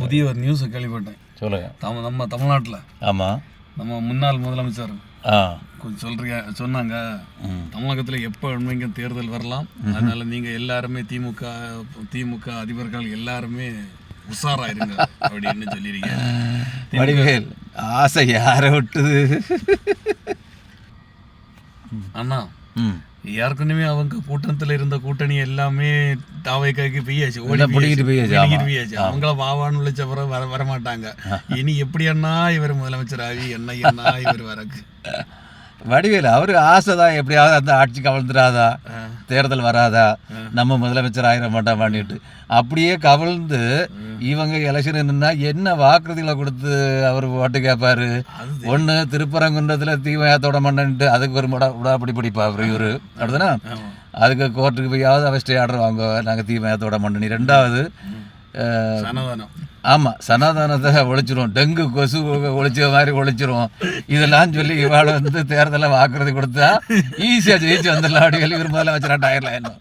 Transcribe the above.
புதிய ஒரு நியூஸை கேள்விப்பட்டேன். சொல்லுங்க. நம்ம தமிழ்நாட்டில் ஆமாம் நம்ம முன்னாள் முதலமைச்சர் கொஞ்சம் சொன்னாங்க, தமிழகத்தில் எப்போ உண்மைங்க தேர்தல் வரலாம், அதனால நீங்கள் எல்லாருமே திமுக அதிபர்கள் எல்லாருமே உஷாராயிருங்க அப்படின்னு சொல்லியிருக்கேன். வடிவேல் ஆசை யாரை விட்டுது அண்ணா? ஏற்கனவே அவங்க கூட்டத்தில் இருந்த கூட்டணி எல்லாமே தாவைக்காய்க்கு பெய்யாச்சு, அவங்கள வாவான்னு விழிச்ச பிறகு வரமாட்டாங்க. இனி எப்படி அண்ணா இவர் முதலமைச்சர் ஆகி என்ன இவர் வரக்கு? வடிவேல் அவருக்கு ஆசை தான், எப்படியாவது அந்த ஆட்சி கவிழ்ந்துடாதா, தேர்தல் வராதா, நம்ம முதலமைச்சர் ஆயிட மாட்டாமான்னுட்டு அப்படியே கவிழ்ந்து இவங்க எலெக்ஷன் நின்னா என்ன வாக்குறுதிகளை கொடுத்து அவர் ஓட்டு கேட்பாரு. ஒன்று திருப்பரங்குன்றத்தில் தீமையாத்தோட மன்னன்ட்டு அதுக்கு ஒரு உடாப்படி பிடிப்பா அவர் இவர், அப்படிதானே? அதுக்கு கோர்ட்டுக்கு போயாவது அவ ஸ்டே ஆர்டர் வாங்க, நாங்கள் தீமையாத்தோட மன்னனி. ரெண்டாவது ஆமாம், சனாதானத்தை ஒழிச்சிரும், டெங்கு கொசு ஒழிச்ச மாதிரி ஒழிச்சிரும், இதெல்லாம் சொல்லி இவாள் தேர்தலில் வாக்குறுதி கொடுத்தா ஈஸியாக ஜெயிச்சு வந்துடலாம். அப்படி சொல்லி ஒரு முதலமைச்சராக ஆயிடலாம் என்ன.